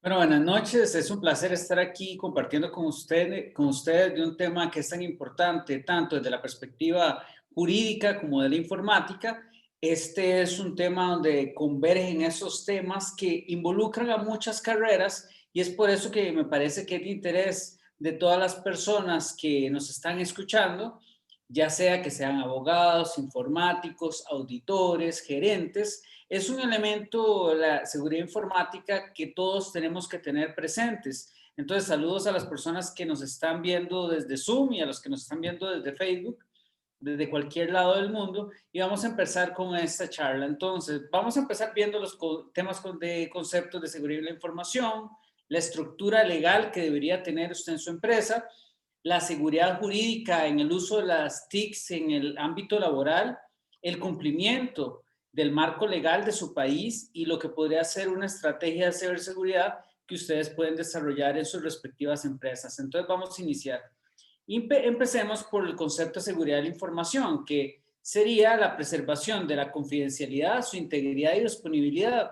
Bueno, buenas noches. Es un placer estar aquí compartiendo con ustedes de un tema que es tan importante, tanto desde la perspectiva jurídica como de la informática. Este es un tema donde convergen esos temas que involucran a muchas carreras y es por eso que me parece que es de interés de todas las personas que nos están escuchando, ya sea que sean abogados, informáticos, auditores, gerentes. Es un elemento, la seguridad informática, que todos tenemos que tener presentes. Entonces, saludos a las personas que nos están viendo desde Zoom y a los que nos están viendo desde Facebook, desde cualquier lado del mundo. Y vamos a empezar con esta charla. Entonces, vamos a empezar viendo los temas de conceptos de seguridad de la información, la estructura legal que debería tener usted en su empresa, la seguridad jurídica en el uso de las TICs en el ámbito laboral, el cumplimiento del marco legal de su país y lo que podría ser una estrategia de ciberseguridad que ustedes pueden desarrollar en sus respectivas empresas. Entonces vamos a iniciar. Empecemos por el concepto de seguridad de la información, que sería la preservación de la confidencialidad, su integridad y disponibilidad.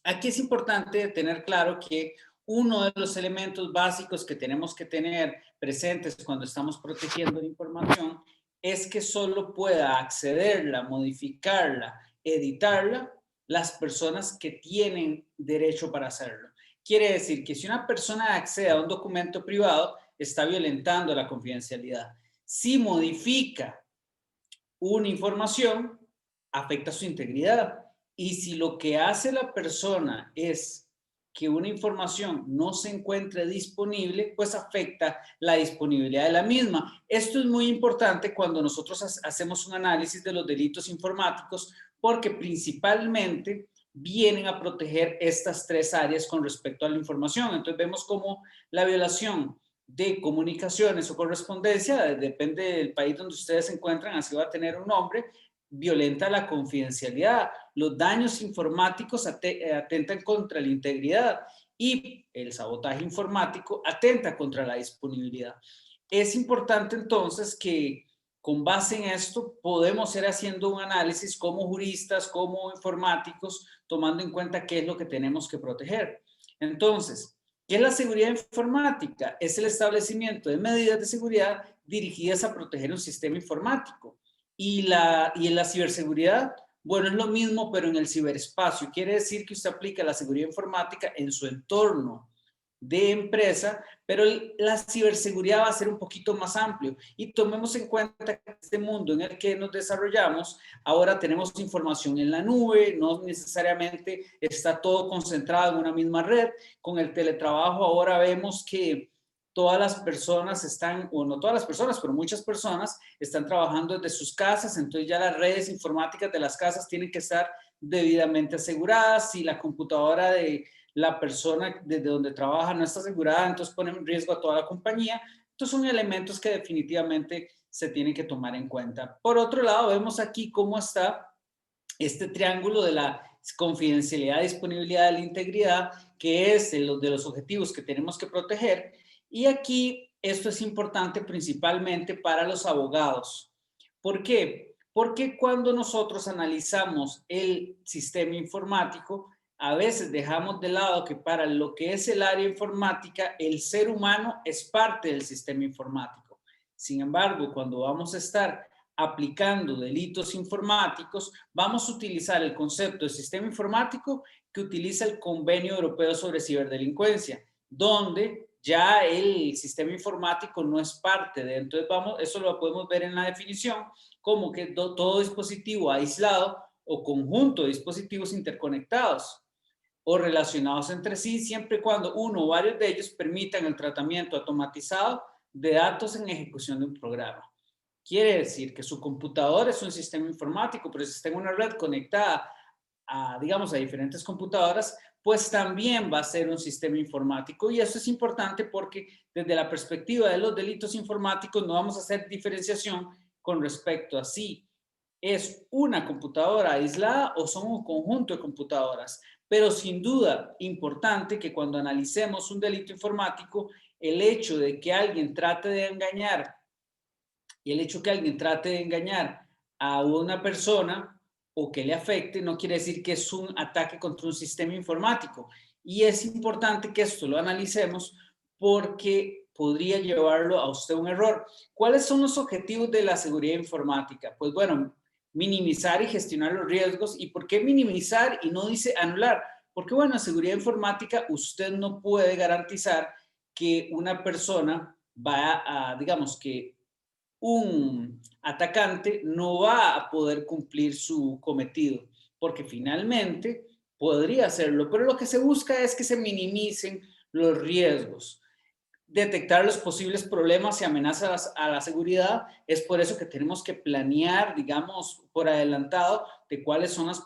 Aquí es importante tener claro que uno de los elementos básicos que tenemos que tener presentes cuando estamos protegiendo la información es que solo pueda accederla, modificarla, editarla las personas que tienen derecho para hacerlo. Quiere decir que si una persona accede a un documento privado, está violentando la confidencialidad. Si modifica una información, afecta su integridad. Y si lo que hace la persona es que una información no se encuentre disponible, pues afecta la disponibilidad de la misma. Esto es muy importante cuando nosotros hacemos un análisis de los delitos informáticos, porque principalmente vienen a proteger estas tres áreas con respecto a la información. Entonces vemos cómo la violación de comunicaciones o correspondencia, depende del país donde ustedes se encuentran, así va a tener un nombre, violenta la confidencialidad. Los daños informáticos atentan contra la integridad y el sabotaje informático atenta contra la disponibilidad. Es importante entonces que con base en esto podemos ir haciendo un análisis como juristas, como informáticos, tomando en cuenta qué es lo que tenemos que proteger. Entonces, ¿qué es la seguridad informática? Es el establecimiento de medidas de seguridad dirigidas a proteger un sistema informático. Y la ciberseguridad, bueno, es lo mismo, pero en el ciberespacio. Quiere decir que usted aplica la seguridad informática en su entorno de empresa, pero la ciberseguridad va a ser un poquito más amplio. Y tomemos en cuenta que este mundo en el que nos desarrollamos, ahora tenemos información en la nube, no necesariamente está todo concentrado en una misma red. Con el teletrabajo ahora vemos que todas las personas están, o no todas las personas, pero muchas personas están trabajando desde sus casas, entonces ya las redes informáticas de las casas tienen que estar debidamente aseguradas. Si la computadora de la persona desde donde trabaja no está asegurada, entonces pone en riesgo a toda la compañía. Estos son elementos que definitivamente se tienen que tomar en cuenta. Por otro lado, vemos aquí cómo está este triángulo de la confidencialidad, disponibilidad de la integridad, que es de los objetivos que tenemos que proteger. Y aquí esto es importante principalmente para los abogados. ¿Por qué? Porque cuando nosotros analizamos el sistema informático, a veces dejamos de lado que para lo que es el área informática, el ser humano es parte del sistema informático. Sin embargo, cuando vamos a estar aplicando delitos informáticos, vamos a utilizar el concepto de sistema informático que utiliza el Convenio Europeo sobre Ciberdelincuencia, donde ya el sistema informático no es parte de. Entonces, eso lo podemos ver en la definición como que todo dispositivo aislado o conjunto de dispositivos interconectados o relacionados entre sí, siempre y cuando uno o varios de ellos permitan el tratamiento automatizado de datos en ejecución de un programa. Quiere decir que su computador es un sistema informático, pero si está en una red conectada a, digamos, a diferentes computadoras, pues también va a ser un sistema informático. Y eso es importante porque desde la perspectiva de los delitos informáticos no vamos a hacer diferenciación con respecto a si es una computadora aislada o son un conjunto de computadoras. Pero sin duda importante que cuando analicemos un delito informático, el hecho de que alguien trate de engañar y el hecho que alguien trate de engañar a una persona o que le afecte, no quiere decir que es un ataque contra un sistema informático. Y es importante que esto lo analicemos porque podría llevarlo a usted a un error. ¿Cuáles son los objetivos de la seguridad informática? Pues bueno, minimizar y gestionar los riesgos. ¿Y por qué minimizar y no dice anular? Porque bueno, en seguridad informática usted no puede garantizar que una persona va a, digamos que un atacante no va a poder cumplir su cometido, porque finalmente podría hacerlo, pero lo que se busca es que se minimicen los riesgos, detectar los posibles problemas y amenazas a la seguridad. Es por eso que tenemos que planear, digamos, por adelantado de cuáles son las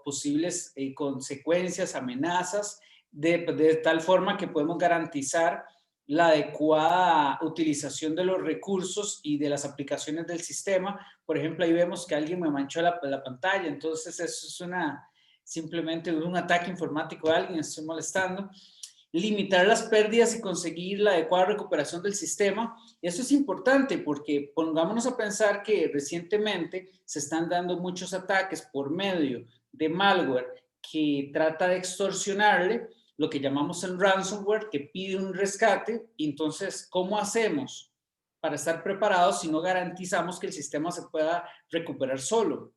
posibles consecuencias, amenazas, de tal forma que podemos garantizar la adecuada utilización de los recursos y de las aplicaciones del sistema. Por ejemplo, ahí vemos que alguien me manchó la pantalla, entonces eso es simplemente un ataque informático a alguien, estoy molestando. Limitar las pérdidas y conseguir la adecuada recuperación del sistema. Eso es importante porque pongámonos a pensar que recientemente se están dando muchos ataques por medio de malware que trata de extorsionarle, lo que llamamos el ransomware, que pide un rescate. Entonces, ¿cómo hacemos para estar preparados si no garantizamos que el sistema se pueda recuperar solo?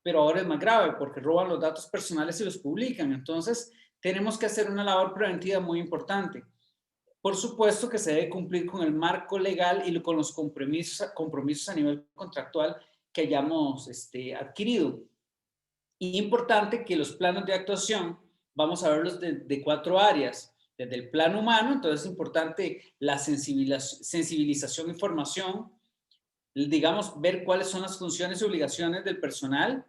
Pero ahora es más grave porque roban los datos personales y los publican. Entonces, tenemos que hacer una labor preventiva muy importante. Por supuesto que se debe cumplir con el marco legal y con los compromisos a nivel contractual que hayamos adquirido. Y importante que los planos de actuación, vamos a verlos de cuatro áreas. Desde el plano humano, entonces es importante la sensibilización e información, digamos, ver cuáles son las funciones y obligaciones del personal,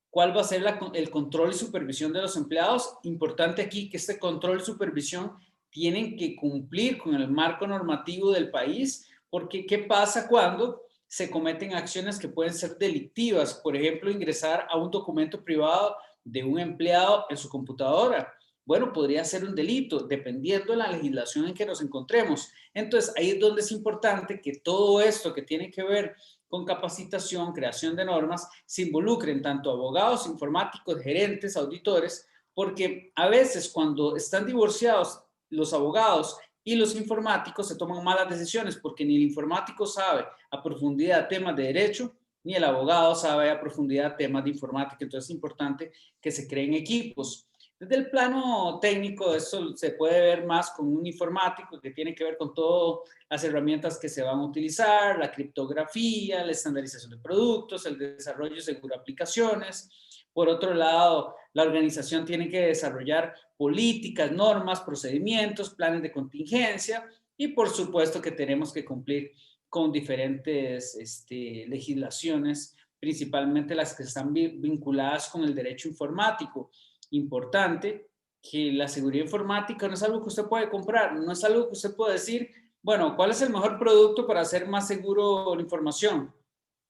cuál va a ser el control y supervisión de los empleados. Importante aquí que este control y supervisión tienen que cumplir con el marco normativo del país, porque ¿qué pasa cuando se cometen acciones que pueden ser delictivas? Por ejemplo, ingresar a un documento privado de un empleado en su computadora. Bueno, podría ser un delito, dependiendo de la legislación en que nos encontremos. Entonces, ahí es donde es importante que todo esto que tiene que ver con capacitación, creación de normas, se involucren tanto abogados, informáticos, gerentes, auditores, porque a veces cuando están divorciados los abogados y los informáticos se toman malas decisiones porque ni el informático sabe a profundidad temas de derecho, ni el abogado sabe a profundidad temas de informática. Entonces es importante que se creen equipos. Desde el plano técnico, esto se puede ver más con un informático que tiene que ver con todas las herramientas que se van a utilizar, la criptografía, la estandarización de productos, el desarrollo seguro de aplicaciones. Por otro lado, la organización tiene que desarrollar políticas, normas, procedimientos, planes de contingencia y por supuesto que tenemos que cumplir con diferentes legislaciones, principalmente las que están vinculadas con el derecho informático. Importante que la seguridad informática no es algo que usted puede comprar, no es algo que usted puede decir, bueno, ¿cuál es el mejor producto para hacer más seguro la información?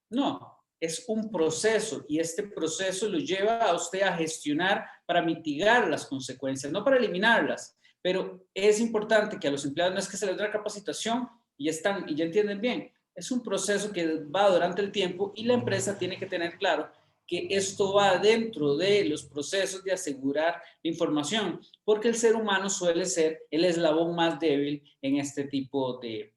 No, es un proceso y este proceso lo lleva a usted a gestionar para mitigar las consecuencias, no para eliminarlas, pero es importante que a los empleados no es que se les dé capacitación y están y ya entienden bien, es un proceso que va durante el tiempo y la empresa tiene que tener claro que esto va dentro de los procesos de asegurar la información, porque el ser humano suele ser el eslabón más débil en este tipo de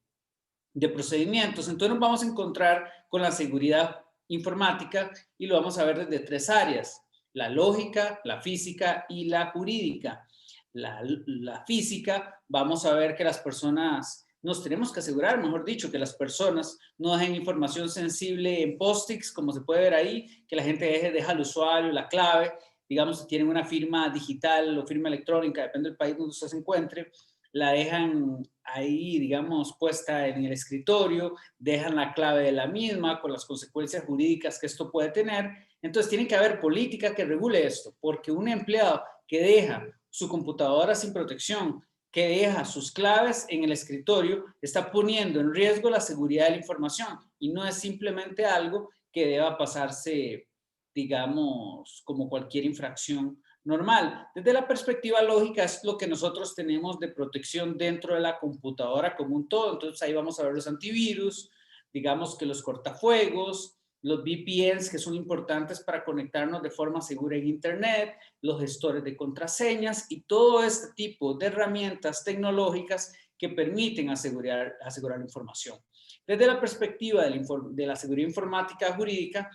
procedimientos. Entonces nos vamos a encontrar con la seguridad informática y lo vamos a ver desde tres áreas: la lógica, la física y la jurídica. La física, vamos a ver que las personas, nos tenemos que asegurar, mejor dicho, que las personas no dejen información sensible en post-its, como se puede ver ahí, que la gente deja el usuario, la clave, digamos, si tienen una firma digital o firma electrónica, depende del país donde usted se encuentre, la dejan ahí, digamos, puesta en el escritorio, dejan la clave de la misma con las consecuencias jurídicas que esto puede tener. Entonces tiene que haber política que regule esto, porque un empleado que deja su computadora sin protección, que deja sus claves en el escritorio, está poniendo en riesgo la seguridad de la información y no es simplemente algo que deba pasarse, digamos, como cualquier infracción normal. Desde la perspectiva lógica es lo que nosotros tenemos de protección dentro de la computadora como un todo. Entonces ahí vamos a ver los antivirus, digamos que los cortafuegos, los VPNs que son importantes para conectarnos de forma segura en Internet, los gestores de contraseñas y todo este tipo de herramientas tecnológicas que permiten asegurar la información. Desde la perspectiva de la seguridad informática jurídica,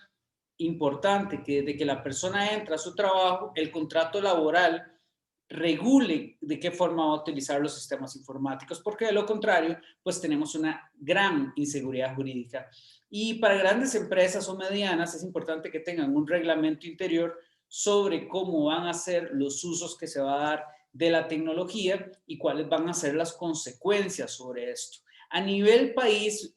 importante que desde que la persona entra a su trabajo, el contrato laboral regule de qué forma va a utilizar los sistemas informáticos, porque de lo contrario, pues tenemos una gran inseguridad jurídica. Y para grandes empresas o medianas es importante que tengan un reglamento interior sobre cómo van a ser los usos que se va a dar de la tecnología y cuáles van a ser las consecuencias sobre esto. A nivel país,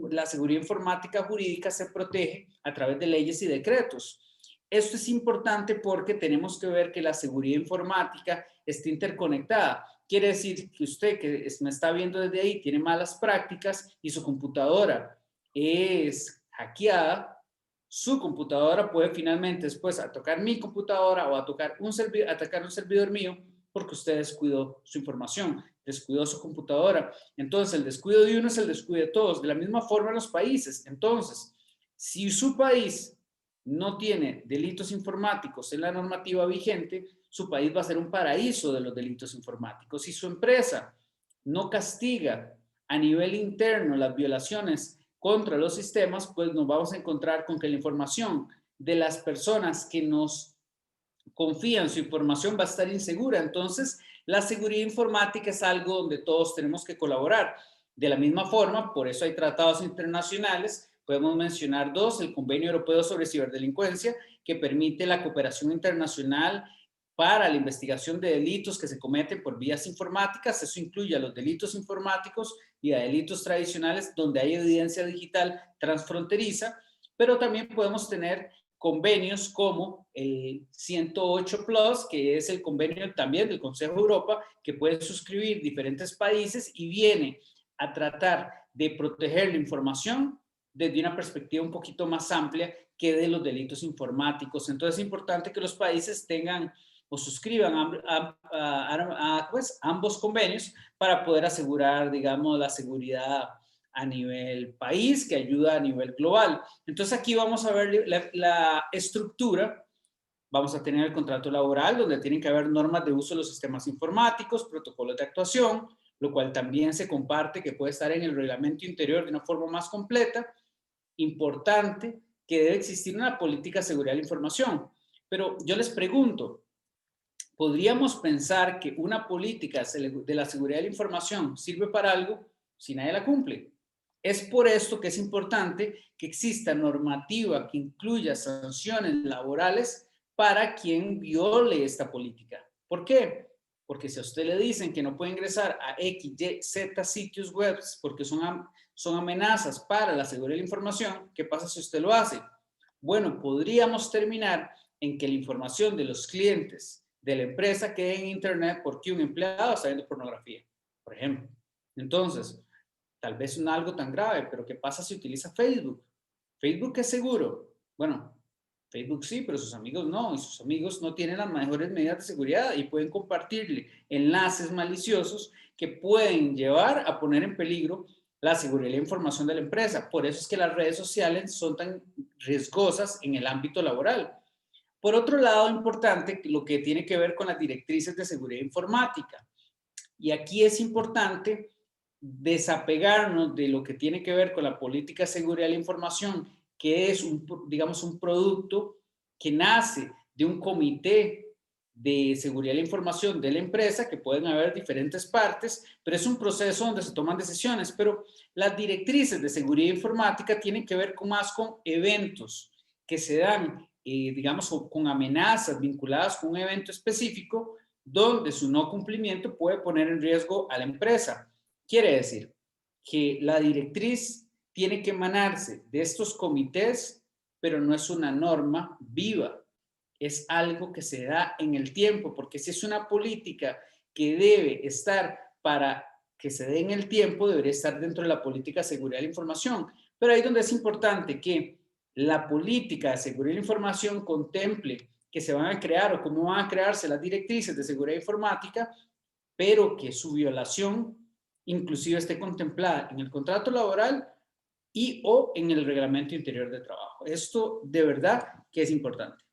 la seguridad informática jurídica se protege a través de leyes y decretos. Esto es importante porque tenemos que ver que la seguridad informática está interconectada. Quiere decir que usted que me está viendo desde ahí tiene malas prácticas y su computadora es hackeada, su computadora puede finalmente después atacar mi computadora o atacar un servidor mío porque usted descuidó su información, descuidó su computadora. Entonces, el descuido de uno es el descuido de todos. De la misma forma en los países. Entonces, si su país no tiene delitos informáticos en la normativa vigente, su país va a ser un paraíso de los delitos informáticos. Si su empresa no castiga a nivel interno las violaciones contra los sistemas, pues nos vamos a encontrar con que la información de las personas que nos confían su información va a estar insegura. Entonces, la seguridad informática es algo donde todos tenemos que colaborar. De la misma forma, por eso hay tratados internacionales. Podemos mencionar dos: el Convenio Europeo sobre Ciberdelincuencia, que permite la cooperación internacional para la investigación de delitos que se cometen por vías informáticas. Eso incluye a los delitos informáticos y a delitos tradicionales donde hay evidencia digital transfronteriza, pero también podemos tener convenios como el 108 Plus, que es el convenio también del Consejo de Europa, que pueden suscribir diferentes países y viene a tratar de proteger la información desde una perspectiva un poquito más amplia que de los delitos informáticos. Entonces es importante que los países tengan o suscriban pues, ambos convenios para poder asegurar, digamos, la seguridad a nivel país, que ayuda a nivel global. Entonces aquí vamos a ver la estructura. Vamos a tener el contrato laboral, donde tienen que haber normas de uso de los sistemas informáticos, protocolos de actuación, lo cual también se comparte, que puede estar en el reglamento interior de una forma más completa. Importante que debe existir una política de seguridad de la información. Pero yo les pregunto, ¿podríamos pensar que una política de la seguridad de la información sirve para algo si nadie la cumple? Es por esto que es importante que exista normativa que incluya sanciones laborales para quien viole esta política. ¿Por qué? Porque si a usted le dicen que no puede ingresar a X, Y, Z sitios web porque son amenazas para la seguridad de la información, ¿qué pasa si usted lo hace? Bueno, podríamos terminar en que la información de los clientes de la empresa quede en Internet porque un empleado está viendo pornografía, por ejemplo. Entonces, tal vez no es algo tan grave, pero ¿qué pasa si utiliza Facebook? ¿Facebook es seguro? Bueno, Facebook sí, pero sus amigos no, y sus amigos no tienen las mejores medidas de seguridad y pueden compartirle enlaces maliciosos que pueden llevar a poner en peligro la seguridad y la información de la empresa. Por eso es que las redes sociales son tan riesgosas en el ámbito laboral. Por otro lado, importante lo que tiene que ver con las directrices de seguridad informática. Y aquí es importante desapegarnos de lo que tiene que ver con la política de seguridad de la información, que es digamos, un producto que nace de un comité de seguridad de la información de la empresa, que pueden haber diferentes partes, pero es un proceso donde se toman decisiones. Pero las directrices de seguridad informática tienen que ver más con eventos que se dan, digamos, con amenazas vinculadas con un evento específico, donde su no cumplimiento puede poner en riesgo a la empresa. Quiere decir que la directriz tiene que emanarse de estos comités, pero no es una norma viva, es algo que se da en el tiempo, porque si es una política que debe estar para que se dé en el tiempo, debería estar dentro de la política de seguridad de la información. Pero ahí es donde es importante que la política de seguridad de la información contemple que se van a crear o cómo van a crearse las directrices de seguridad informática, pero que su violación inclusive esté contemplada en el contrato laboral y o en el reglamento interior de trabajo. Esto de verdad que es importante.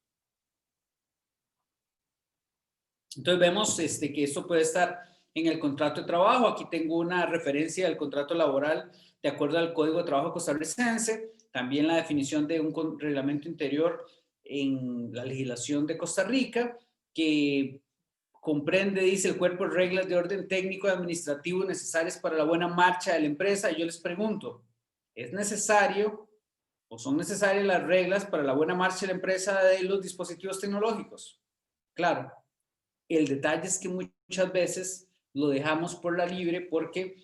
Entonces vemos que esto puede estar en el contrato de trabajo. Aquí tengo una referencia del contrato laboral de acuerdo al Código de Trabajo costarricense. También la definición de un reglamento interior en la legislación de Costa Rica, que comprende, dice, el cuerpo de reglas de orden técnico y administrativo necesarias para la buena marcha de la empresa. Y yo les pregunto, ¿es necesario o son necesarias las reglas para la buena marcha de la empresa de los dispositivos tecnológicos? Claro. El detalle es que muchas veces lo dejamos por la libre porque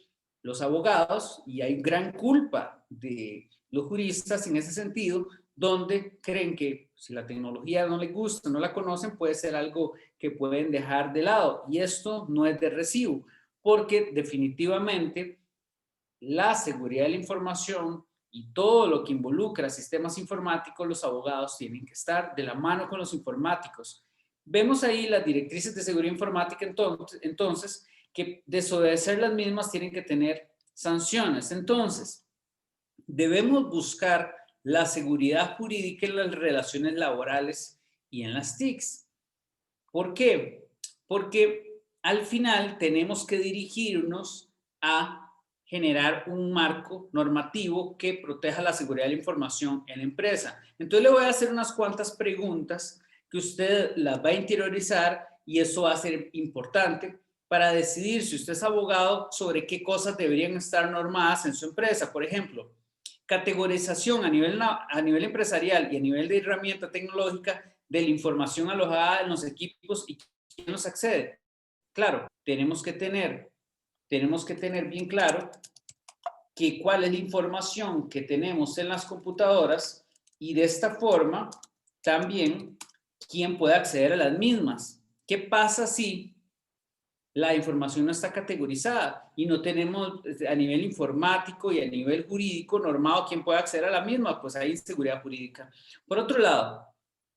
los abogados, y hay gran culpa de los juristas en ese sentido, donde creen que si la tecnología no les gusta, no la conocen, puede ser algo que pueden dejar de lado. Y esto no es de recibo, porque definitivamente la seguridad de la información y todo lo que involucra sistemas informáticos, los abogados tienen que estar de la mano con los informáticos. Vemos ahí las directrices de seguridad informática entonces que desobedecer las mismas tienen que tener sanciones. Entonces, debemos buscar la seguridad jurídica en las relaciones laborales y en las TICs. ¿Por qué? Porque al final tenemos que dirigirnos a generar un marco normativo que proteja la seguridad de la información en la empresa. Entonces le voy a hacer unas cuantas preguntas que usted las va a interiorizar y eso va a ser importante para decidir si usted es abogado sobre qué cosas deberían estar normadas en su empresa. Por ejemplo, categorización a nivel empresarial y a nivel de herramienta tecnológica de la información alojada en los equipos y quién los accede. Claro, tenemos que tener bien claro que cuál es la información que tenemos en las computadoras y de esta forma también quién puede acceder a las mismas. ¿Qué pasa si la información no está categorizada y no tenemos a nivel informático y a nivel jurídico normado quién puede acceder a la misma? Pues hay inseguridad jurídica. Por otro lado,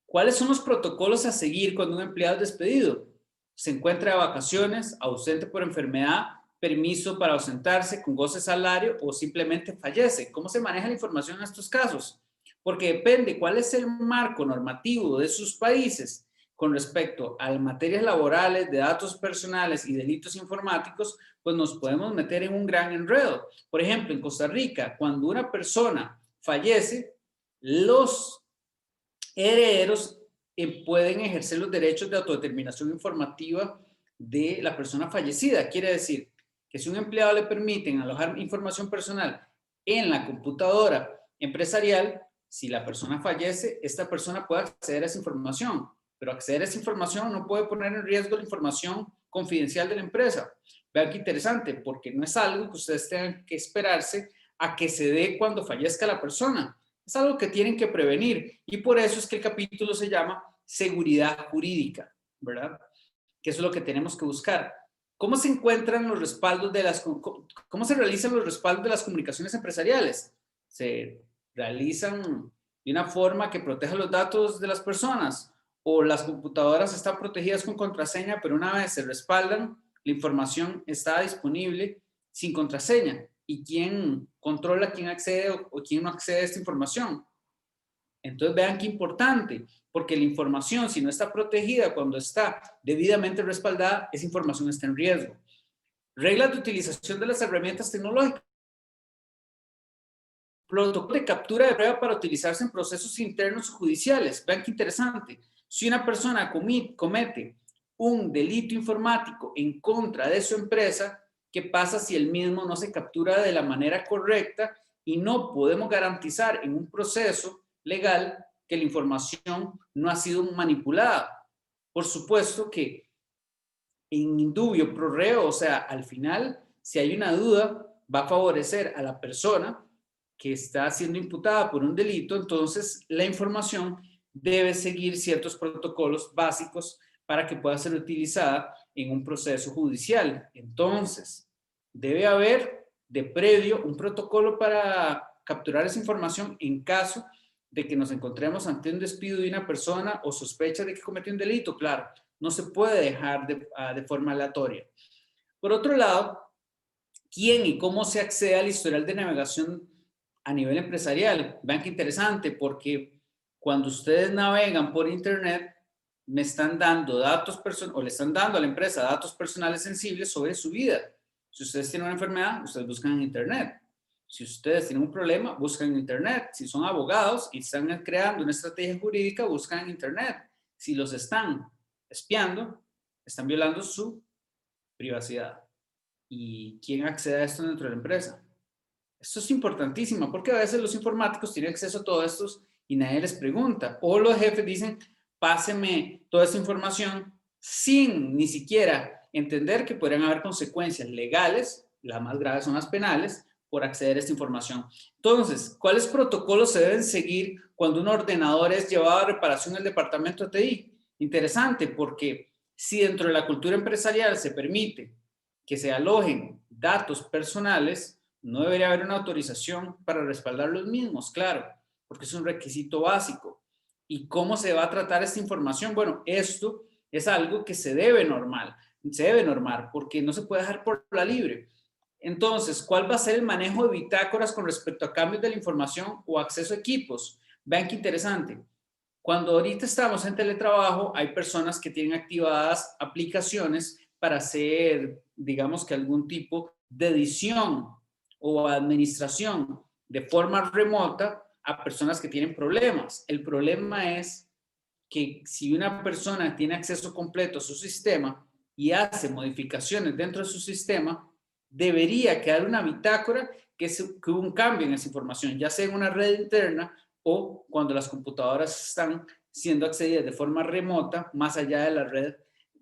¿cuáles son los protocolos a seguir cuando un empleado es despedido? Se encuentra de vacaciones, ausente por enfermedad, permiso para ausentarse con goce de salario o simplemente fallece. ¿Cómo se maneja la información en estos casos? Porque depende cuál es el marco normativo de sus países con respecto a materias laborales, de datos personales y delitos informáticos, pues nos podemos meter en un gran enredo. Por ejemplo, en Costa Rica, cuando una persona fallece, los herederos pueden ejercer los derechos de autodeterminación informativa de la persona fallecida. Quiere decir que si un empleado le permiten alojar información personal en la computadora empresarial, si la persona fallece, esta persona puede acceder a esa información, pero acceder a esa información no puede poner en riesgo la información confidencial de la empresa. Vean qué interesante, porque no es algo que ustedes tengan que esperarse a que se dé cuando fallezca la persona. Es algo que tienen que prevenir y por eso es que el capítulo se llama seguridad jurídica, ¿verdad? Que eso es lo que tenemos que buscar. ¿Cómo se encuentran los respaldos cómo se realizan los respaldos de las comunicaciones empresariales? Se realizan de una forma que proteja los datos de las personas o las computadoras están protegidas con contraseña, pero una vez se respaldan, la información está disponible sin contraseña. ¿Y quién controla quién accede o quién no accede a esta información? Entonces vean qué importante, porque la información, si no está protegida, cuando está debidamente respaldada, esa información está en riesgo. Reglas de utilización de las herramientas tecnológicas. Protocolo de captura de prueba para utilizarse en procesos internos judiciales. Vean qué interesante. Si una persona comete un delito informático en contra de su empresa, ¿qué pasa si el mismo no se captura de la manera correcta y no podemos garantizar en un proceso legal que la información no ha sido manipulada? Por supuesto que en indubio pro reo, o sea, al final, si hay una duda, va a favorecer a la persona que está siendo imputada por un delito, entonces la información debe seguir ciertos protocolos básicos para que pueda ser utilizada en un proceso judicial. Entonces, debe haber de previo un protocolo para capturar esa información en caso de que nos encontremos ante un despido de una persona o sospecha de que cometió un delito. Claro, no se puede dejar de forma aleatoria. Por otro lado, ¿quién y cómo se accede al historial de navegación a nivel empresarial. Vean qué interesante, porque cuando ustedes navegan por Internet, me están dando datos personales, o le están dando a la empresa datos personales sensibles sobre su vida. Si ustedes tienen una enfermedad, ustedes buscan en Internet. Si ustedes tienen un problema, buscan en Internet. Si son abogados y están creando una estrategia jurídica, buscan en Internet. Si los están espiando, están violando su privacidad. ¿Y quién accede a esto dentro de la empresa? Esto es importantísimo porque a veces los informáticos tienen acceso a todo esto y nadie les pregunta. O los jefes dicen, páseme toda esta información sin ni siquiera entender que podrían haber consecuencias legales, las más graves son las penales, por acceder a esta información. Entonces, ¿cuáles protocolos se deben seguir cuando un ordenador es llevado a reparación al departamento de TI? Interesante, porque si dentro de la cultura empresarial se permite que se alojen datos personales, no debería haber una autorización para respaldar los mismos, claro, porque es un requisito básico. ¿Y cómo se va a tratar esta información? Bueno, esto es algo que se debe normar, porque no se puede dejar por la libre. Entonces, ¿cuál va a ser el manejo de bitácoras con respecto a cambios de la información o acceso a equipos? Vean qué interesante. Cuando ahorita estamos en teletrabajo, hay personas que tienen activadas aplicaciones para hacer, digamos que algún tipo de edición o administración de forma remota a personas que tienen problemas. El problema es que si una persona tiene acceso completo a su sistema y hace modificaciones dentro de su sistema, debería quedar una bitácora que hubo un cambio en esa información, ya sea en una red interna o cuando las computadoras están siendo accedidas de forma remota más allá de la red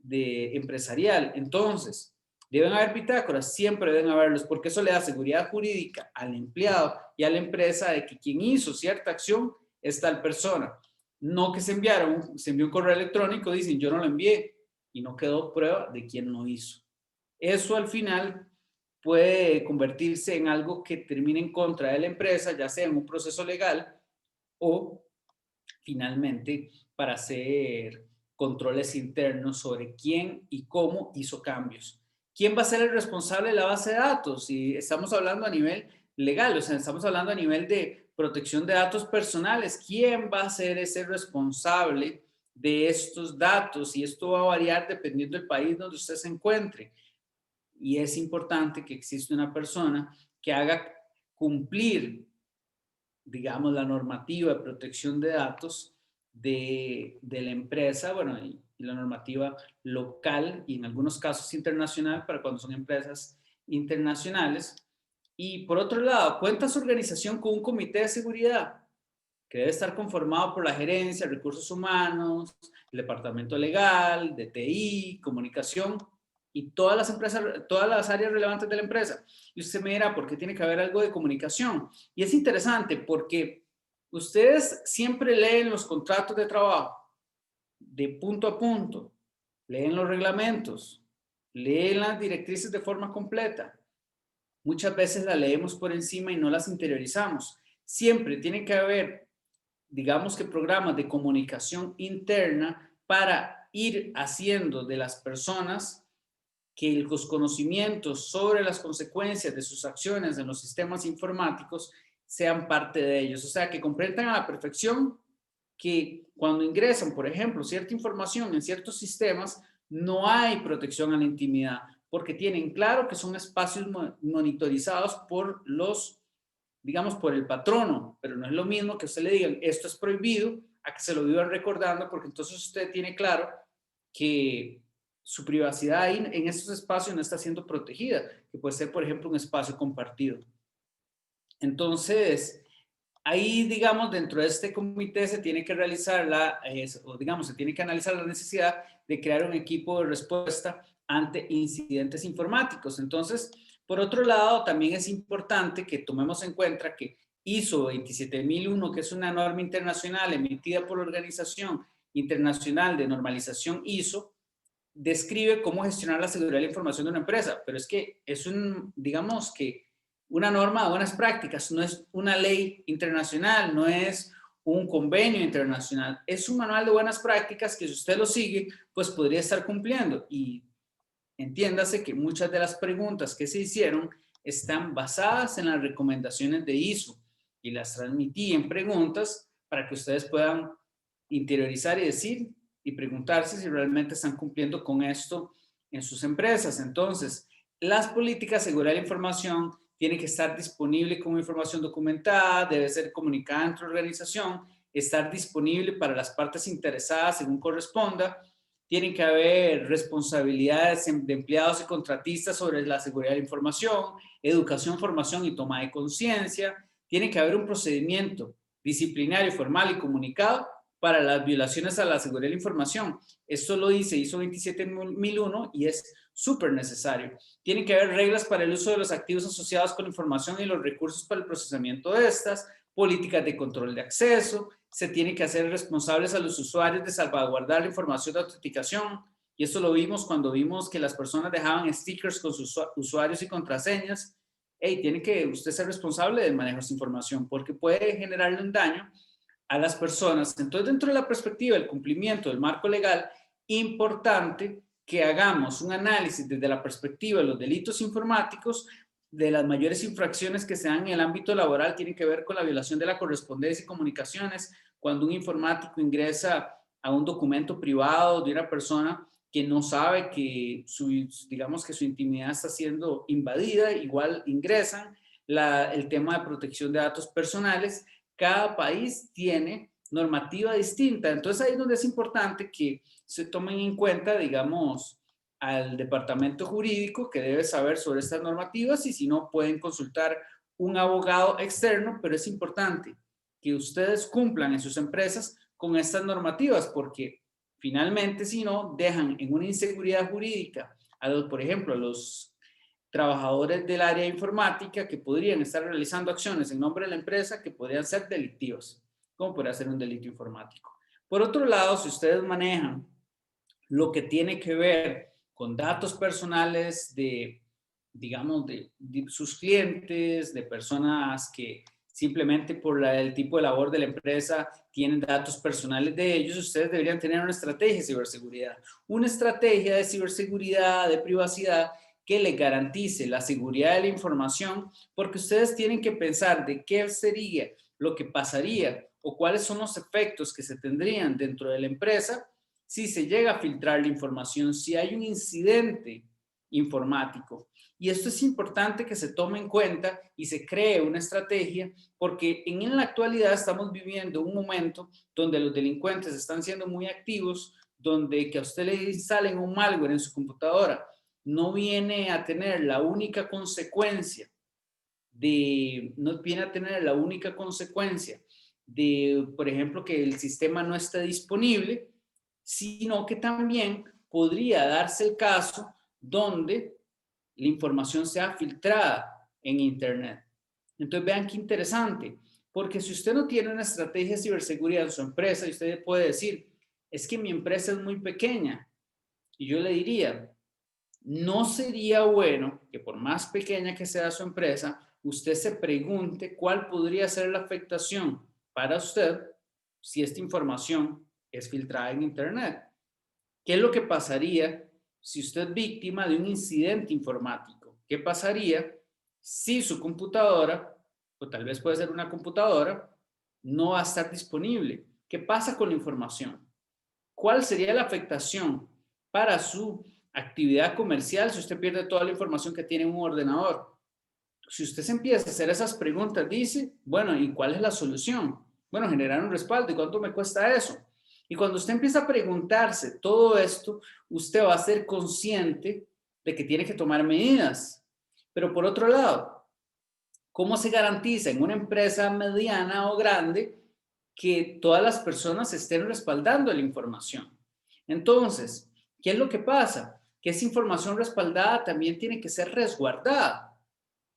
empresarial. Entonces, deben haber bitácoras, siempre deben haberlos, porque eso le da seguridad jurídica al empleado y a la empresa de que quien hizo cierta acción es tal persona. No que se envió un correo electrónico, dicen yo no lo envié y no quedó prueba de quién lo hizo. Eso al final puede convertirse en algo que termine en contra de la empresa, ya sea en un proceso legal o finalmente para hacer controles internos sobre quién y cómo hizo cambios. ¿Quién va a ser el responsable de la base de datos? Si estamos hablando a nivel legal, o sea, estamos hablando a nivel de protección de datos personales, ¿quién va a ser ese responsable de estos datos? Y esto va a variar dependiendo del país donde usted se encuentre. Y es importante que exista una persona que haga cumplir, digamos, la normativa de protección de datos de la empresa, bueno, y la normativa local y en algunos casos internacional para cuando son empresas internacionales. Y por otro lado, cuenta su organización con un comité de seguridad que debe estar conformado por la gerencia, recursos humanos, el departamento legal, de TI, comunicación y todas las empresas, todas las áreas relevantes de la empresa. Y usted me dirá, ¿por qué tiene que haber algo de comunicación? Y es interesante porque ustedes siempre leen los contratos de trabajo de punto a punto, leen los reglamentos, leen las directrices de forma completa. Muchas veces las leemos por encima y no las interiorizamos. Siempre tiene que haber, digamos que programas de comunicación interna para ir haciendo de las personas que los conocimientos sobre las consecuencias de sus acciones en los sistemas informáticos sean parte de ellos. O sea, que comprendan a la perfección que cuando ingresan, por ejemplo, cierta información en ciertos sistemas, no hay protección a la intimidad, porque tienen claro que son espacios monitorizados por los, digamos, por el patrono, pero no es lo mismo que usted le digan, esto es prohibido, a que se lo vivan recordando, porque entonces usted tiene claro que su privacidad ahí en estos espacios no está siendo protegida, que puede ser, por ejemplo, un espacio compartido. Entonces, ahí, digamos, dentro de este comité se tiene que realizar o digamos, se tiene que analizar la necesidad de crear un equipo de respuesta ante incidentes informáticos. Entonces, por otro lado, también es importante que tomemos en cuenta que ISO 27001, que es una norma internacional emitida por la Organización Internacional de Normalización ISO, describe cómo gestionar la seguridad de la información de una empresa, pero es que es digamos que una norma de buenas prácticas, no es una ley internacional, no es un convenio internacional, es un manual de buenas prácticas que si usted lo sigue, pues podría estar cumpliendo. Y entiéndase que muchas de las preguntas que se hicieron están basadas en las recomendaciones de ISO. y las transmití en preguntas para que ustedes puedan interiorizar y decir y preguntarse si realmente están cumpliendo con esto en sus empresas. Entonces, las políticas de seguridad de la información tienen que estar disponible como información documentada, debe ser comunicada entre la organización, estar disponible para las partes interesadas según corresponda. Tienen que haber responsabilidades de empleados y contratistas sobre la seguridad de la información, educación, formación y toma de conciencia. Tiene que haber un procedimiento disciplinario, formal y comunicado para las violaciones a la seguridad de la información. Esto lo dice ISO 27001 y es súper necesario. Tienen que haber reglas para el uso de los activos asociados con la información y los recursos para el procesamiento de estas, políticas de control de acceso, se tiene que hacer responsables a los usuarios de salvaguardar la información de autenticación, y esto lo vimos cuando vimos que las personas dejaban stickers con sus usuarios y contraseñas. Hey, tiene que usted ser responsable del manejo de esa información porque puede generarle un daño a las personas. Entonces, dentro de la perspectiva del cumplimiento del marco legal, importante que hagamos un análisis desde la perspectiva de los delitos informáticos, de las mayores infracciones que se dan en el ámbito laboral, tienen que ver con la violación de la correspondencia y comunicaciones, cuando un informático ingresa a un documento privado de una persona que no sabe que digamos que su intimidad está siendo invadida, igual ingresan, el tema de protección de datos personales. Cada país tiene normativa distinta, entonces ahí es donde es importante que se tomen en cuenta, digamos, al departamento jurídico que debe saber sobre estas normativas y si no pueden consultar un abogado externo, pero es importante que ustedes cumplan en sus empresas con estas normativas porque finalmente si no dejan en una inseguridad jurídica a los, por ejemplo, a los trabajadores del área informática que podrían estar realizando acciones en nombre de la empresa que podrían ser delictivas, como podría ser un delito informático. Por otro lado, si ustedes manejan lo que tiene que ver con datos personales de, digamos, de sus clientes, de personas que simplemente por el tipo de labor de la empresa tienen datos personales de ellos, ustedes deberían tener una estrategia de ciberseguridad. Una estrategia de ciberseguridad, de privacidad, que les garantice la seguridad de la información, porque ustedes tienen que pensar de qué sería lo que pasaría o cuáles son los efectos que se tendrían dentro de la empresa si se llega a filtrar la información, si hay un incidente informático. Y esto es importante que se tome en cuenta y se cree una estrategia, porque en la actualidad estamos viviendo un momento donde los delincuentes están siendo muy activos, donde que a usted le instalen un malware en su computadora no viene a tener la única consecuencia no viene a tener la única consecuencia de, por ejemplo, que el sistema no esté disponible, sino que también podría darse el caso donde la información sea filtrada en Internet. Entonces, vean qué interesante, porque si usted no tiene una estrategia de ciberseguridad en su empresa, y usted puede decir, es que mi empresa es muy pequeña, y yo le diría, no sería bueno que por más pequeña que sea su empresa, usted se pregunte cuál podría ser la afectación para usted si esta información es filtrada en Internet. ¿Qué es lo que pasaría si usted es víctima de un incidente informático? ¿Qué pasaría si su computadora, o tal vez puede ser una computadora, no va a estar disponible? ¿Qué pasa con la información? ¿Cuál sería la afectación para su actividad comercial si usted pierde toda la información que tiene en un ordenador? Si usted se empieza a hacer esas preguntas, dice, bueno, ¿y cuál es la solución? Bueno, generar un respaldo. ¿Y cuánto me cuesta eso? Y cuando usted empieza a preguntarse todo esto, usted va a ser consciente de que tiene que tomar medidas. Pero por otro lado, ¿cómo se garantiza en una empresa mediana o grande que todas las personas estén respaldando la información? Entonces, ¿qué es lo que pasa? Que esa información respaldada también tiene que ser resguardada.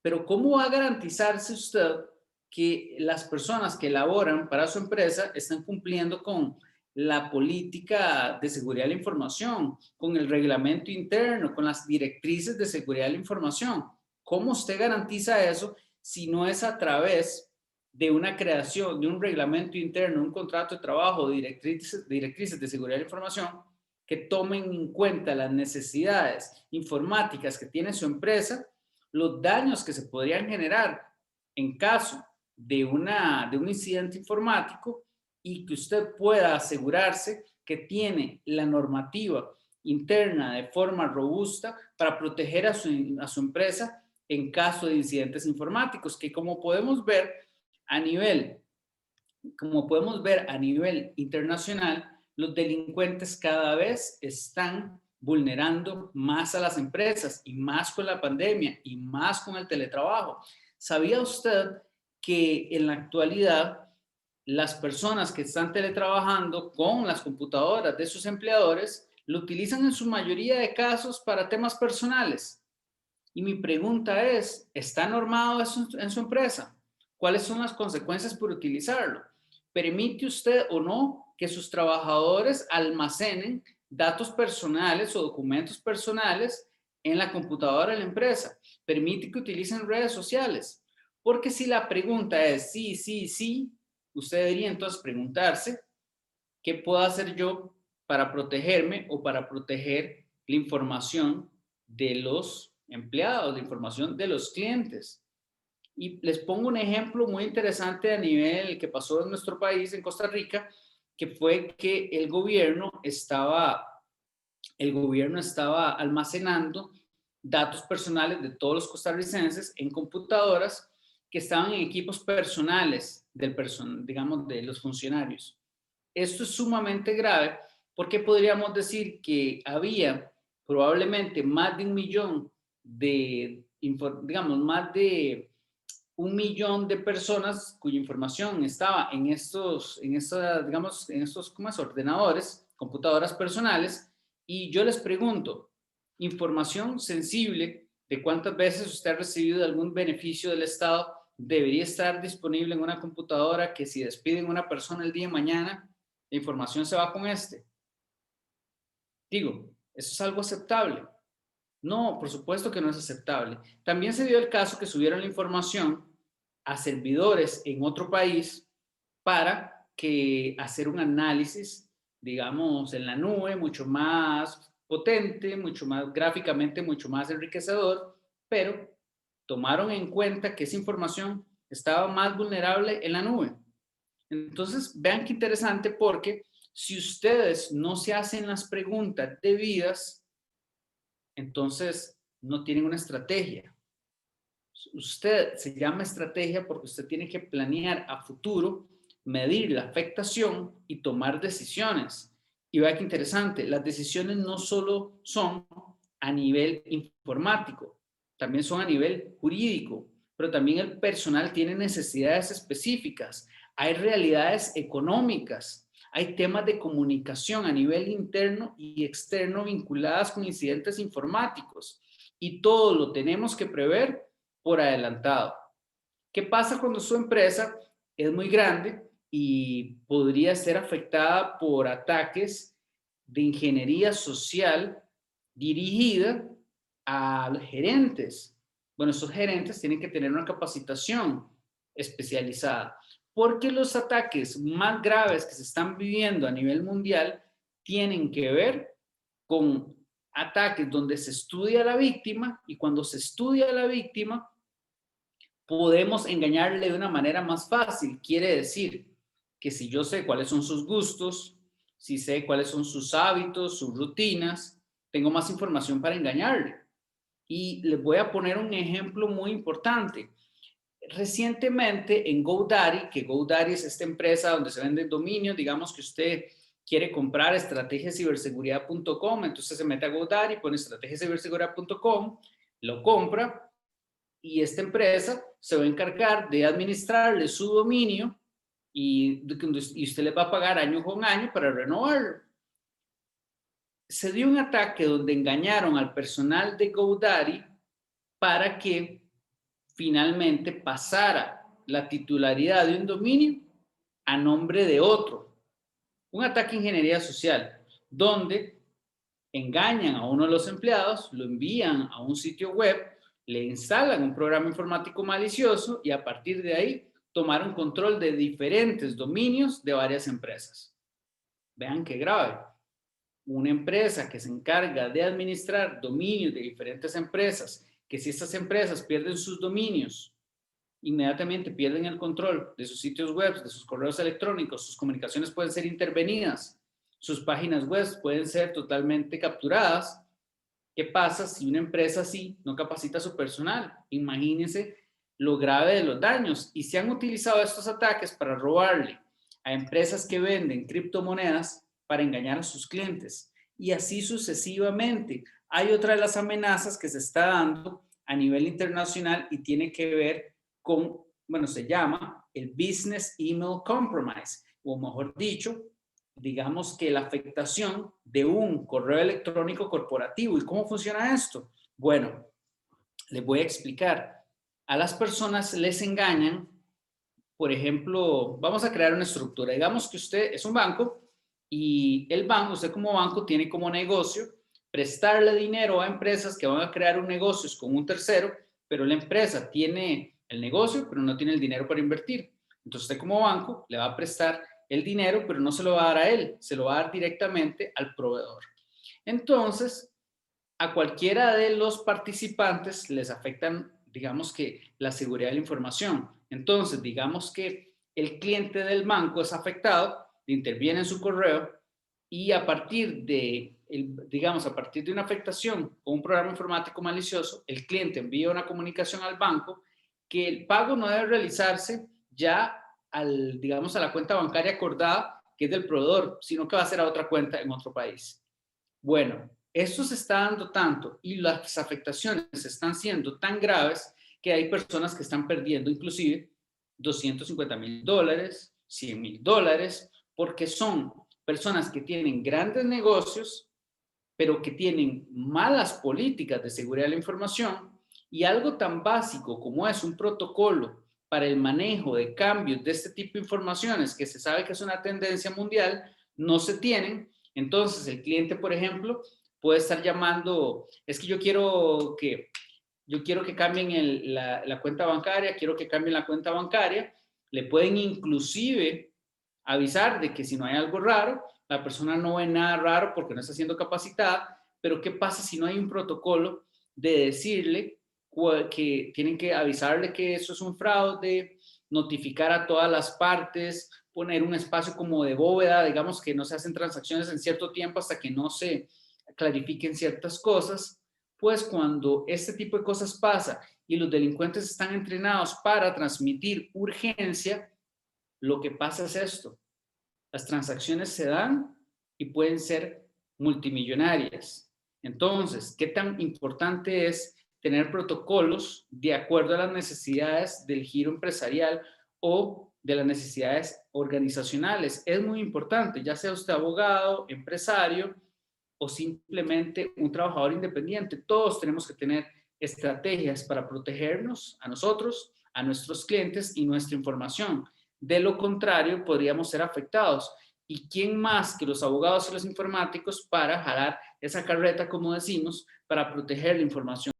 Pero ¿cómo va a garantizarse usted que las personas que elaboran para su empresa están cumpliendo con la política de seguridad de la información, con el reglamento interno, con las directrices de seguridad de la información? ¿Cómo usted garantiza eso si no es a través de una creación de un reglamento interno, un contrato de trabajo, directrices de seguridad de la información que tomen en cuenta las necesidades informáticas que tiene su empresa, los daños que se podrían generar en caso de un incidente informático y que usted pueda asegurarse que tiene la normativa interna de forma robusta para proteger a su empresa en caso de incidentes informáticos, que a nivel, como podemos ver a nivel internacional, los delincuentes cada vez están vulnerando más a las empresas y más con la pandemia y más con el teletrabajo. ¿Sabía usted que en la actualidad las personas que están teletrabajando con las computadoras de sus empleadores lo utilizan en su mayoría de casos para temas personales? Y mi pregunta es, ¿está normado eso en su empresa? ¿Cuáles son las consecuencias por utilizarlo? ¿Permite usted o no que sus trabajadores almacenen datos personales o documentos personales en la computadora de la empresa? ¿Permite que utilicen redes sociales? Porque si la pregunta es sí, sí, sí, usted debería entonces preguntarse, ¿qué puedo hacer yo para protegerme o para proteger la información de los empleados, la información de los clientes? Y les pongo un ejemplo muy interesante a nivel que pasó en nuestro país, en Costa Rica, que fue que el gobierno estaba almacenando datos personales de todos los costarricenses en computadoras que estaban en equipos personales digamos, de los funcionarios. Esto es sumamente grave porque podríamos decir que había probablemente más de 1 millón digamos, más de 1 millón de personas cuya información estaba digamos, en estos ¿cómo es? Ordenadores, computadoras personales, y yo les pregunto, información sensible de cuántas veces usted ha recibido algún beneficio del Estado debería estar disponible en una computadora que si despiden a una persona el día de mañana, la información se va con este. Digo, ¿eso es algo aceptable? No, por supuesto que no es aceptable. También se dio el caso que subieron la información a servidores en otro país para que hacer un análisis, digamos, en la nube, mucho más potente, mucho más gráficamente, mucho más enriquecedor, pero tomaron en cuenta que esa información estaba más vulnerable en la nube. Entonces, vean qué interesante porque si ustedes no se hacen las preguntas debidas, entonces no tienen una estrategia. Usted se llama estrategia porque usted tiene que planear a futuro, medir la afectación y tomar decisiones. Y vea qué interesante, las decisiones no solo son a nivel informático, también son a nivel jurídico, pero también el personal tiene necesidades específicas. Hay realidades económicas, hay temas de comunicación a nivel interno y externo vinculadas con incidentes informáticos. Y todo lo tenemos que prever por adelantado. ¿Qué pasa cuando su empresa es muy grande y podría ser afectada por ataques de ingeniería social dirigida a los gerentes? Bueno, esos gerentes tienen que tener una capacitación especializada, porque los ataques más graves que se están viviendo a nivel mundial tienen que ver con ataques donde se estudia a la víctima, y cuando se estudia a la víctima podemos engañarle de una manera más fácil. Quiere decir que si yo sé cuáles son sus gustos, si sé cuáles son sus hábitos, sus rutinas, tengo más información para engañarle. Y les voy a poner un ejemplo muy importante. Recientemente en GoDaddy, que GoDaddy es esta empresa donde se venden dominios, digamos que usted quiere comprar estrategiaciberseguridad.com, entonces se mete a GoDaddy, pone estrategiaciberseguridad.com, lo compra, y esta empresa se va a encargar de administrarle su dominio y usted le va a pagar año con año para renovarlo. Se dio un ataque donde engañaron al personal de GoDaddy para que finalmente pasara la titularidad de un dominio a nombre de otro. Un ataque de ingeniería social, donde engañan a uno de los empleados, lo envían a un sitio web, le instalan un programa informático malicioso y a partir de ahí tomaron control de diferentes dominios de varias empresas. Vean qué grave. Una empresa que se encarga de administrar dominios de diferentes empresas, que si estas empresas pierden sus dominios, inmediatamente pierden el control de sus sitios web, de sus correos electrónicos, sus comunicaciones pueden ser intervenidas, sus páginas web pueden ser totalmente capturadas. ¿Qué pasa si una empresa así no capacita a su personal? Imagínense lo grave de los daños. Y se han utilizado estos ataques para robarle a empresas que venden criptomonedas para engañar a sus clientes. Y así sucesivamente. Hay otra de las amenazas que se está dando a nivel internacional y tiene que ver con, bueno, se llama el Business Email Compromise, o mejor dicho, digamos que la afectación de un correo electrónico corporativo. ¿Y cómo funciona esto? Bueno, les voy a explicar. A las personas les engañan, por ejemplo, vamos a crear una estructura. Digamos que usted es un banco y el banco, usted como banco tiene como negocio prestarle dinero a empresas que van a crear un negocio con un tercero, pero la empresa tiene el negocio, pero no tiene el dinero para invertir. Entonces usted como banco le va a prestar el dinero, pero no se lo va a dar a él, se lo va a dar directamente al proveedor. Entonces, a cualquiera de los participantes les afectan, digamos que, la seguridad de la información. Entonces, digamos que el cliente del banco es afectado, interviene en su correo y a partir de, digamos, a partir de una afectación o un programa informático malicioso, el cliente envía una comunicación al banco que el pago no debe realizarse ya al, digamos, a la cuenta bancaria acordada, que es del proveedor, sino que va a ser a otra cuenta en otro país. Bueno, esto se está dando tanto y las afectaciones están siendo tan graves que hay personas que están perdiendo inclusive $250,000, $100,000, porque son personas que tienen grandes negocios, pero que tienen malas políticas de seguridad de la información y algo tan básico como es un protocolo para el manejo de cambios de este tipo de informaciones que se sabe que es una tendencia mundial, no se tienen. Entonces el cliente, por ejemplo, puede estar llamando, es que yo quiero que cambien la cuenta bancaria, quiero que cambien la cuenta bancaria, le pueden inclusive avisar de que si no hay algo raro, la persona no ve nada raro porque no está siendo capacitada, pero ¿qué pasa si no hay un protocolo de decirle que tienen que avisarle que eso es un fraude, notificar a todas las partes, poner un espacio como de bóveda, digamos que no se hacen transacciones en cierto tiempo hasta que no se clarifiquen ciertas cosas? Pues cuando este tipo de cosas pasa y los delincuentes están entrenados para transmitir urgencia, lo que pasa es esto: las transacciones se dan y pueden ser multimillonarias. Entonces, ¿qué tan importante es tener protocolos de acuerdo a las necesidades del giro empresarial o de las necesidades organizacionales? Es muy importante, ya sea usted abogado, empresario o simplemente un trabajador independiente. Todos tenemos que tener estrategias para protegernos a nosotros, a nuestros clientes y nuestra información. De lo contrario, podríamos ser afectados. ¿Y quién más que los abogados y los informáticos para jalar esa carreta, como decimos, para proteger la información?